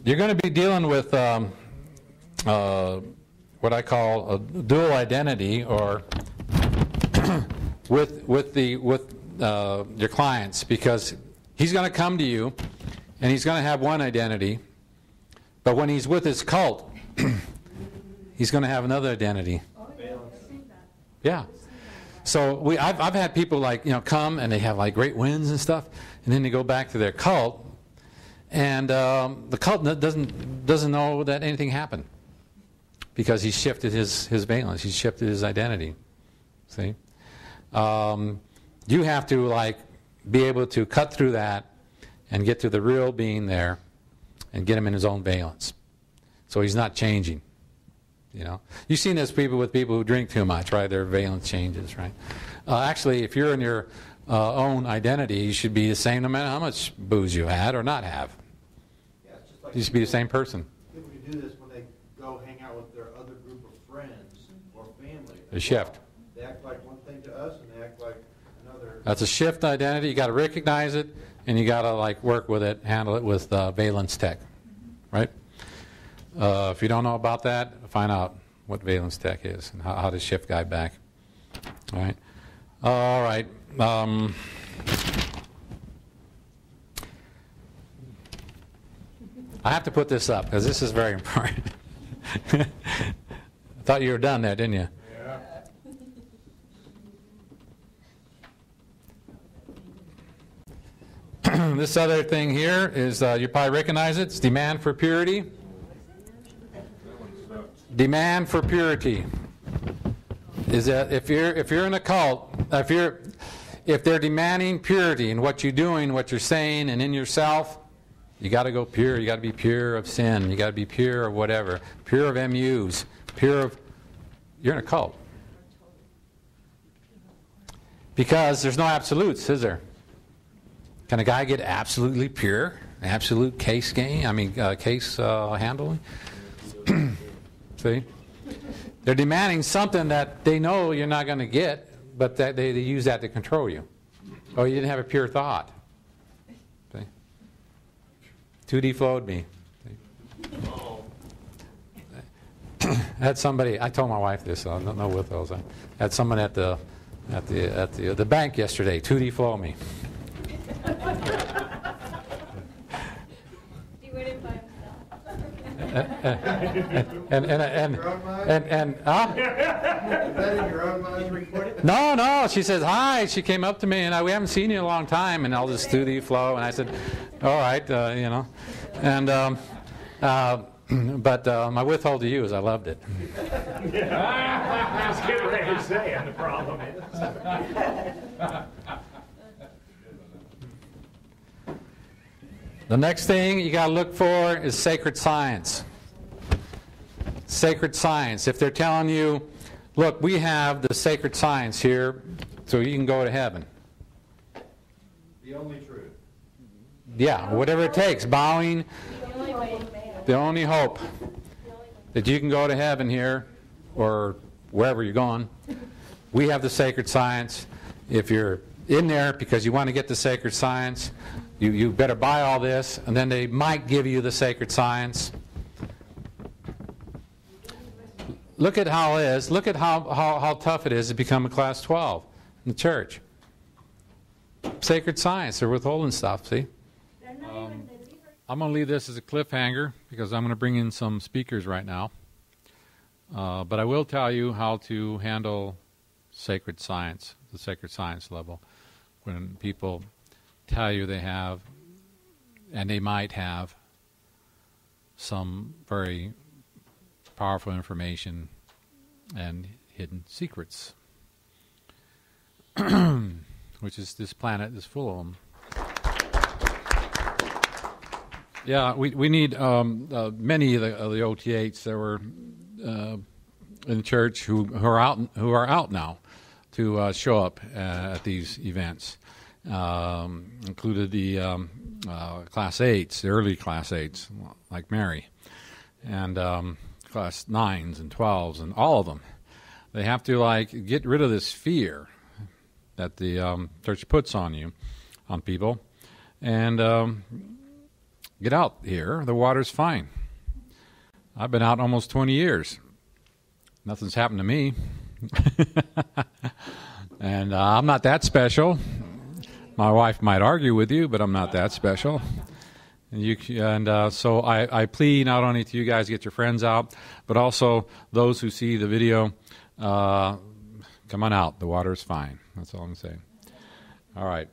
You're going to be dealing with what I call a dual identity, or with your clients, because he's going to come to you and he's going to have one identity, but when he's with his cult, he's going to have another identity. Yeah. So I've had people come and they have great wins and stuff, and then they go back to their cult, and the cult doesn't know that anything happened, because he shifted his valence, he shifted his identity. See, you have to be able to cut through that and get to the real being there, and get him in his own valence, so he's not changing. You've seen this with people who drink too much, right? Their valence changes, right? Actually, if you're in your own identity, you should be the same no matter how much booze you had or not have. Yeah, it's just like you should be the same person. People can do this when they go hang out with their other group of friends or family. They shift. They act like one thing to us, and they act like another. That's a shift identity. You got to recognize it, and you got to work with it, handle it with valence tech, right? If you don't know about that, find out what valence tech is and how to shift guy back. All right. All right. I have to put this up because this is very important. I thought you were done there, didn't you? Yeah. This other thing here is, you probably recognize it. It's demand for purity. Demand for purity is that if you're in a cult, if they're demanding purity in what you're doing, what you're saying, and in yourself, you got to go pure. You got to be pure of sin. You got to be pure of whatever, pure of MUs, pure of. You're in a cult because there's no absolutes, is there? Can a guy get absolutely pure, absolute case handling? See? They're demanding something that they know you're not going to get, but that they use that to control you. Oh, you didn't have a pure thought. See? 2D flowed me. I had somebody, I told my wife this, so I don't know what those are. I had someone at the bank yesterday, 2D flow me. No, she says hi. She came up to me, and we haven't seen you in a long time, and I'll just do the flow. And I said, all right, and but my withhold to you is I loved it. I was getting ready to say, and the problem is. The next thing you got to look for is sacred science. Sacred science. If they're telling you, look, we have the sacred science here, so you can go to heaven. The only truth. Yeah, whatever it takes. Bowing. The only hope that you can go to heaven here, or wherever you're going. We have the sacred science. If you're in there because you want to get the sacred science, you better buy all this, and then they might give you the sacred science. Look at how it is. Look at how tough it is to become a class 12 in the church. Sacred science, they're withholding stuff, see? I'm going to leave this as a cliffhanger because I'm going to bring in some speakers right now. But I will tell you how to handle sacred science, the sacred science level, when people tell you they have, and they might have, some very powerful information and hidden secrets, which is this planet is full of them. Yeah, we need many of the OT8s that were in the church who are out now to show up at these events. Included the class 8s, the early class 8s, like Mary, and class 9s and 12s, and all of them. They have to like get rid of this fear that the church puts on you, on people, and get out here. The water's fine. I've been out almost 20 years. Nothing's happened to me. And I'm not that special. My wife might argue with you, but I'm not that special. So I plead not only to you guys to get your friends out, but also those who see the video, come on out. The water is fine. That's all I'm saying. All right.